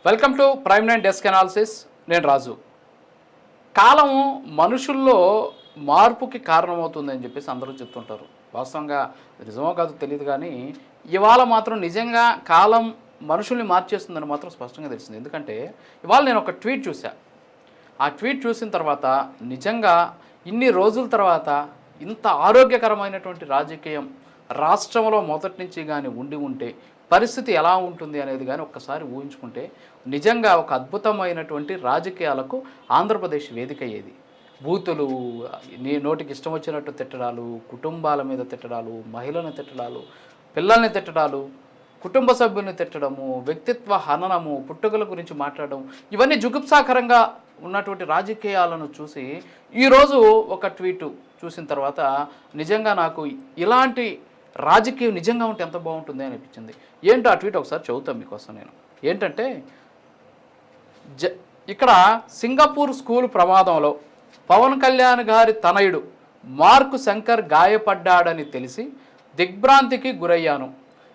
Welcome to prime nine desk analysis. నేను రాజు. కాలం మనుషుల్లో మార్పుకి కారణమవుతుందని చెప్పేసి అందరూ చెప్తుంటారు. వాస్తవంగా నిజమో కాదో తెలియదు, కానీ ఇవాళ మాత్రం నిజంగా కాలం మనుషుల్ని మార్చేస్తుందని మాత్రం స్పష్టంగా తెలిసింది. ఎందుకంటే ఇవాళ నేను ఒక ట్వీట్ చూసా. ఆ ట్వీట్ చూసిన తర్వాత నిజంగా ఇన్ని రోజుల తర్వాత ఇంత ఆరోగ్యకరమైనటువంటి రాజకీయం రాష్ట్రంలో మొదటి నుంచి కానీ ఉంటే పరిస్థితి ఎలా ఉంటుంది అనేది కానీ ఒక్కసారి ఊహించుకుంటే నిజంగా ఒక అద్భుతమైనటువంటి రాజకీయాలకు ఆంధ్రప్రదేశ్ వేదిక అయ్యేది. బూతులు, నోటికి ఇష్టం వచ్చినట్టు తిట్టడాలు, కుటుంబాల మీద తిట్టడాలు, మహిళలను తిట్టడాలు, పిల్లల్ని తిట్టడాలు, కుటుంబ సభ్యుల్ని తిట్టడము, వ్యక్తిత్వ హననము, పుట్టుకల గురించి మాట్లాడడం, ఇవన్నీ జుగుప్సాకరంగా ఉన్నటువంటి రాజకీయాలను చూసి ఈరోజు ఒక ట్వీటు చూసిన తర్వాత నిజంగా నాకు ఇలాంటి రాజకీయం నిజంగా ఉంటే ఎంత బాగుంటుంది అనిపించింది. ఏంటో ఆ ట్వీట్ ఒకసారి చదువుతాం మీకోసం నేను. ఏంటంటే ఇక్కడ సింగపూర్ స్కూల్ ప్రమాదంలో పవన్ కళ్యాణ్ గారి తనయుడు మార్కు శంకర్ గాయపడ్డాడని తెలిసి దిగ్భ్రాంతికి గురయ్యాను.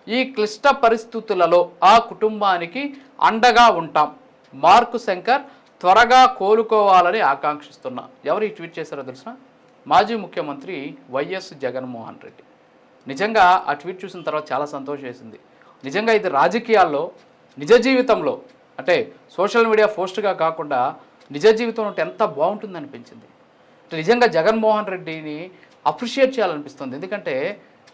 ఈ క్లిష్ట పరిస్థితులలో ఆ కుటుంబానికి అండగా ఉంటాం. మార్కు శంకర్ త్వరగా కోలుకోవాలని ఆకాంక్షిస్తున్నా. ఎవరు ఈ ట్వీట్ చేశారో తెలిసిన? మాజీ ముఖ్యమంత్రి వైఎస్ జగన్మోహన్ రెడ్డి. నిజంగా ఆ ట్వీట్ చూసిన తర్వాత చాలా సంతోషం వేసింది. నిజంగా ఇది రాజకీయాల్లో నిజ జీవితంలో అంటే సోషల్ మీడియా పోస్ట్గా కాకుండా నిజ జీవితంలో ఉంటే ఎంత బాగుంటుంది అనిపించింది. నిజంగా జగన్మోహన్ రెడ్డిని అప్రిషియేట్ చేయాలనిపిస్తుంది. ఎందుకంటే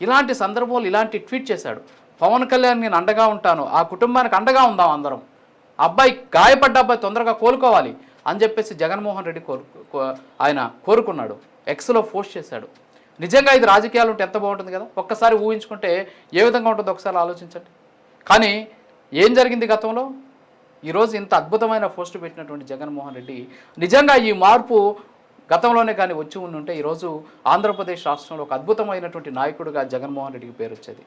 ఇలాంటి సందర్భంలో ఇలాంటి ట్వీట్ చేశాడు. పవన్ కళ్యాణ్ నేను అండగా ఉంటాను, ఆ కుటుంబానికి అండగా ఉందాం అందరం, అబ్బాయి గాయపడ్డ అబ్బాయి తొందరగా కోలుకోవాలి అని చెప్పేసి జగన్మోహన్ రెడ్డి ఆయన కోరుకున్నాడు. ఎక్స్లో పోస్ట్ చేశాడు. నిజంగా ఇది రాజకీయాలు ఉంటే ఎంత బాగుంటుంది కదా. ఒక్కసారి ఊహించుకుంటే ఏ విధంగా ఉంటుందో ఒకసారి ఆలోచించండి. కానీ ఏం జరిగింది గతంలో? ఈరోజు ఇంత అద్భుతమైన పోస్టు పెట్టినటువంటి జగన్మోహన్ రెడ్డి నిజంగా ఈ మార్పు గతంలోనే కానీ వచ్చి ఉంటే ఈరోజు ఆంధ్రప్రదేశ్ రాష్ట్రంలో ఒక అద్భుతమైనటువంటి నాయకుడిగా జగన్మోహన్ రెడ్డికి పేరు వచ్చేది.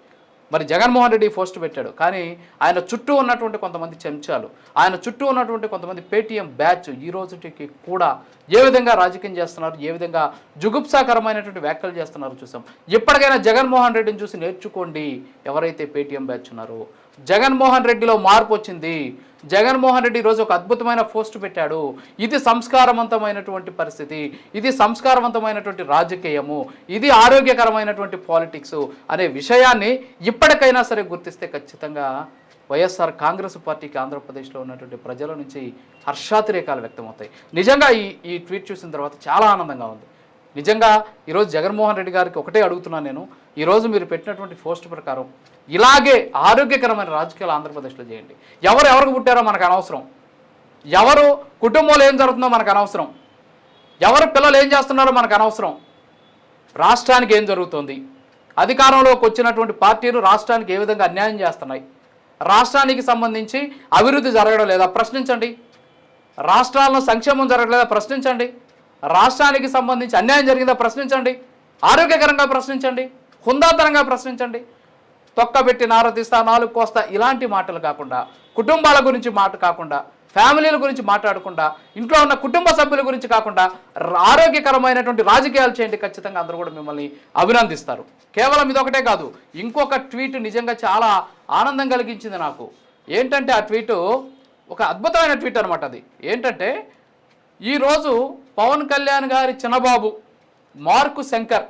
మరి జగన్మోహన్ రెడ్డి పోస్ట్ పెట్టాడు, కానీ ఆయన చుట్టూ ఉన్నటువంటి కొంతమంది చెంచాలు, ఆయన చుట్టూ ఉన్నటువంటి కొంతమంది పేటీఎం బ్యాచ్ ఈ రోజుకి కూడా ఏ విధంగా రాజకీయం చేస్తున్నారు, ఏ విధంగా జుగుప్సాకరమైనటువంటి వ్యాఖ్యలు చేస్తున్నారో చూసాం. ఇప్పటికైనా జగన్మోహన్ రెడ్డిని చూసి నేర్చుకోండి. ఎవరైతే పేటీఎం బ్యాచ్ ఉన్నారో జగన్మోహన్ రెడ్డిలో మార్పు వచ్చింది. జగన్మోహన్ రెడ్డి ఈరోజు ఒక అద్భుతమైన పోస్ట్ పెట్టాడు. ఇది సంస్కారవంతమైనటువంటి పరిస్థితి, ఇది సంస్కారవంతమైనటువంటి రాజకీయము, ఇది ఆరోగ్యకరమైనటువంటి పాలిటిక్స్ అనే విషయాన్ని ఇప్పటికైనా సరే గుర్తిస్తే ఖచ్చితంగా వైఎస్ఆర్ కాంగ్రెస్ పార్టీకి ఆంధ్రప్రదేశ్లో ఉన్నటువంటి ప్రజల నుంచి హర్షాతిరేకాలు వ్యక్తమవుతాయి. నిజంగా ఈ ట్వీట్ చూసిన తర్వాత చాలా ఆనందంగా ఉంది. నిజంగా ఈరోజు జగన్మోహన్ రెడ్డి గారికి ఒకటే అడుగుతున్నాను నేను, ఈరోజు మీరు పెట్టినటువంటి పోస్ట్ ప్రకారం ఇలాగే ఆరోగ్యకరమైన రాజకీయాలు ఆంధ్రప్రదేశ్లో చేయండి. ఎవరికి పుట్టారో మనకు అనవసరం, ఎవరు కుటుంబంలో ఏం జరుగుతుందో మనకు అనవసరం, ఎవరు పిల్లలు ఏం చేస్తున్నారో మనకు అనవసరం. రాష్ట్రానికి ఏం జరుగుతుంది, అధికారంలోకి వచ్చినటువంటి పార్టీలు రాష్ట్రానికి ఏ విధంగా అన్యాయం చేస్తున్నాయి, రాష్ట్రానికి సంబంధించి అభివృద్ధి జరగడం లేదా ప్రశ్నించండి, రాష్ట్రాల్లో సంక్షేమం జరగలేదా ప్రశ్నించండి, రాష్ట్రానికి సంబంధించి అన్యాయం జరిగిందా ప్రశ్నించండి, ఆరోగ్యకరంగా ప్రశ్నించండి, హుందాతనంగా ప్రశ్నించండి. తొక్కబెట్టి నారదీస్తా, నాలుగు కోస్తా ఇలాంటి మాటలు కాకుండా, కుటుంబాల గురించి మాట కాకుండా, ఫ్యామిలీల గురించి మాట్లాడకుండా, ఇంట్లో ఉన్న కుటుంబ సభ్యుల గురించి కాకుండా ఆరోగ్యకరమైనటువంటి రాజకీయాలు చేయండి. ఖచ్చితంగా అందరూ కూడా మిమ్మల్ని అభినందిస్తారు. కేవలం ఇదొకటే కాదు, ఇంకొక ట్వీట్ నిజంగా చాలా ఆనందం కలిగించింది నాకు. ఏంటంటే ఆ ట్వీటు ఒక అద్భుతమైన ట్వీట్ అనమాట. అది ఏంటంటే ఈరోజు పవన్ కళ్యాణ్ గారి చిన్నబాబు మార్కు శంకర్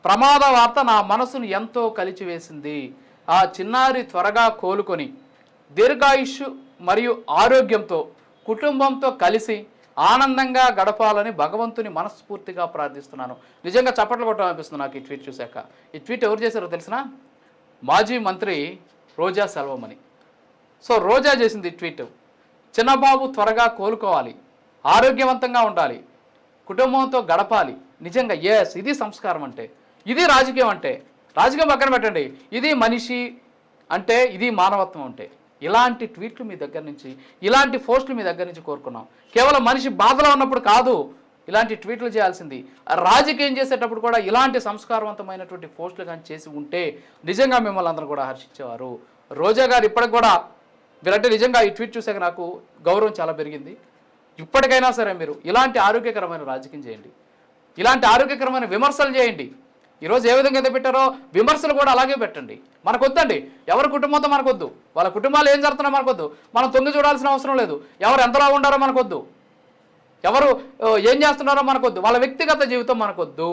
ప్రమాద వార్త నా మనసును ఎంతో కలిచివేసింది. ఆ చిన్నారి త్వరగా కోలుకొని దీర్ఘాయుష్ మరియు ఆరోగ్యంతో కుటుంబంతో కలిసి ఆనందంగా గడపాలని భగవంతుని మనస్ఫూర్తిగా ప్రార్థిస్తున్నాను. నిజంగా చప్పట్లు కొట్టడం అనిపిస్తుంది నాకు ఈ ట్వీట్ చూశాక. ఈ ట్వీట్ ఎవరు చేశారో తెలిసిన? మాజీ మంత్రి రోజా సెల్వమణి. సో రోజా చేసింది ఈ ట్వీట్. చిన్నబాబు త్వరగా కోలుకోవాలి, ఆరోగ్యవంతంగా ఉండాలి, కుటుంబంతో గడపాలి. నిజంగా ఇది సంస్కారం అంటే, ఇది రాజకీయం అంటే. రాజకీయం పక్కన పెట్టండి, ఇది మనిషి అంటే, ఇది మానవత్వం అంటే. ఇలాంటి ట్వీట్లు మీ దగ్గర నుంచి, ఇలాంటి పోస్టులు మీ దగ్గర నుంచి కోరుకున్నాం. కేవలం మనిషి బాధలో ఉన్నప్పుడు కాదు ఇలాంటి ట్వీట్లు చేయాల్సింది. రాజకీయం చేసేటప్పుడు కూడా ఇలాంటి సంస్కారవంతమైనటువంటి పోస్టులు కానీ చేసి ఉంటే నిజంగా మిమ్మల్ని అందరూ కూడా హర్షించేవారు. రోజా గారు ఇప్పటికి కూడా వీరంటే నిజంగా ఈ ట్వీట్ చూసాక నాకు గౌరవం చాలా పెరిగింది. ఇప్పటికైనా సరే మీరు ఇలాంటి ఆరోగ్యకరమైన రాజకీయం చేయండి, ఇలాంటి ఆరోగ్యకరమైన విమర్శలు చేయండి. ఈరోజు ఏ విధంగా అయితే పెట్టారో విమర్శలు కూడా అలాగే పెట్టండి. మనకొద్దండి, ఎవరి కుటుంబంతో మనకొద్దు, వాళ్ళ కుటుంబాలు ఏం జరుగుతున్నా మనకొద్దు, మనం తొంగి చూడాల్సిన అవసరం లేదు. ఎవరు ఎంతలా ఉండారో మనకొద్దు, ఎవరు ఏం చేస్తున్నారో మనకొద్దు, వాళ్ళ వ్యక్తిగత జీవితం మనకొద్దు.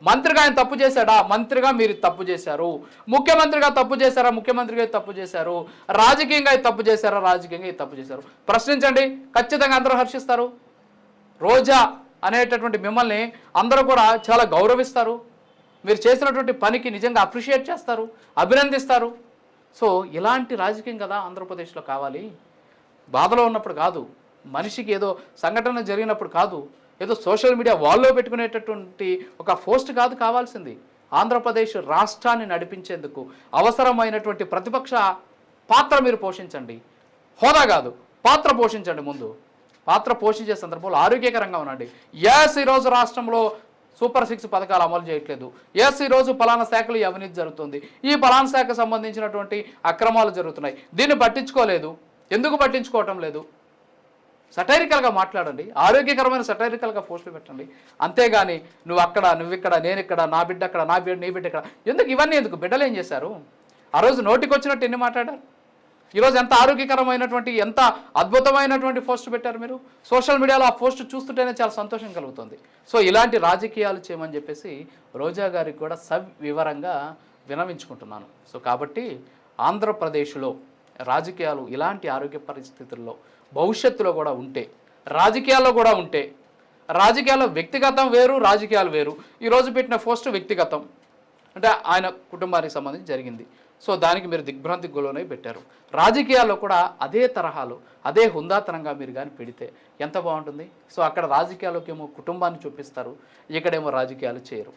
మంత్రిగా ఆయన తప్పు చేశాడా? మంత్రిగా మీరు తప్పు చేశారు. ముఖ్యమంత్రిగా తప్పు చేశారా? ముఖ్యమంత్రిగా తప్పు చేశారు. రాజకీయంగా తప్పు చేశారా? రాజకీయంగా తప్పు చేశారు. ప్రశ్నించండి, ఖచ్చితంగా అందరూ హర్షిస్తారు. రోజా అనేటటువంటి మిమ్మల్ని అందరూ కూడా చాలా గౌరవిస్తారు. మీరు చేసినటువంటి పనికి నిజంగా అప్రిషియేట్ చేస్తారు, అభినందిస్తారు. సో ఇలాంటి రాజకీయం కదా ఆంధ్రప్రదేశ్లో కావాలి. బాధలో ఉన్నప్పుడు కాదు, మనిషికి ఏదో సంఘటన జరిగినప్పుడు కాదు, ఏదో సోషల్ మీడియా వాల్లో పెట్టుకునేటటువంటి ఒక పోస్ట్ కాదు కావాల్సింది. ఆంధ్రప్రదేశ్ రాష్ట్రాన్ని నడిపించేందుకు అవసరమైనటువంటి ప్రతిపక్ష పాత్ర మీరు పోషించండి. హోదా కాదు, పాత్ర పోషించండి. ముందు పాత్ర పోషించే సందర్భంలో ఆరోగ్యకరంగా ఉండండి. ఈరోజు రాష్ట్రంలో సూపర్ 6 పథకాలు అమలు చేయట్లేదు. ఈరోజు పలానా శాఖలు అవినీతి జరుగుతుంది, ఈ పలానా శాఖకు సంబంధించినటువంటి అక్రమాలు జరుగుతున్నాయి, దీన్ని పట్టించుకోలేదు. ఎందుకు పట్టించుకోవటం లేదు? సటైరికల్గా మాట్లాడండి, ఆరోగ్యకరమైన సటైరికల్గా పోస్టులు పెట్టండి. అంతేగాని నువ్వు అక్కడ, నువ్వు ఇక్కడ, నేను ఇక్కడ, నా బిడ్డ అక్కడ, నా బిడ్డ, నీ బిడ్డ ఇక్కడ, ఎందుకు ఇవన్నీ ఎందుకు? బిడ్డలు ఏం చేశారు? ఆ రోజు నోటికి వచ్చినట్టు ఎన్ని మాట్లాడారు? ఈరోజు ఎంత ఆరోగ్యకరమైనటువంటి, ఎంత అద్భుతమైనటువంటి పోస్ట్ పెట్టారు మీరు. సోషల్ మీడియాలో ఆ పోస్ట్ చూస్తుంటేనే చాలా సంతోషం కలుగుతుంది. సో ఇలాంటి రాజకీయాలు చేయమని చెప్పేసి రోజా గారికి కూడా సవివరంగా వినవించుకుంటున్నాను. సో కాబట్టి ఆంధ్రప్రదేశ్లో రాజకీయాలు ఇలాంటి ఆరోగ్య పరిస్థితుల్లో భవిష్యత్తులో కూడా ఉంటే, రాజకీయాల్లో కూడా ఉంటే, రాజకీయాల్లో వ్యక్తిగతం వేరు, రాజకీయాలు వేరు. ఈరోజు పెట్టిన పోస్ట్ వ్యక్తిగతం, అంటే ఆయన కుటుంబానికి సంబంధించి జరిగింది. సో దానికి మీరు దిగ్భ్రాంతికి గురై పెట్టారు. రాజకీయాల్లో కూడా అదే తరహాలో, అదే హుందాతనంగా మీరు కానీ పెడితే ఎంత బాగుంటుంది. సో అక్కడ రాజకీయాల్లోకి ఏమో కుటుంబాన్ని చూపిస్తారు, ఇక్కడేమో రాజకీయాలు చేయరు.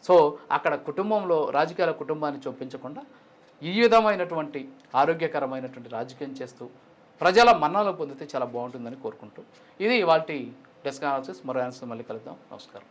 సో అక్కడ కుటుంబంలో రాజకీయాల కుటుంబాన్ని చూపించకుండా ఈ విధమైనటువంటి ఆరోగ్యకరమైనటువంటి రాజకీయం చేస్తూ ప్రజల మన్ననలు పొందితే చాలా బాగుంటుందని కోరుకుంటూ ఇది ఇవాల్టి డెస్క్ అనాలిసిస్. మరో ఆన్సర్ మళ్ళీ కలుద్దాం. నమస్కారం.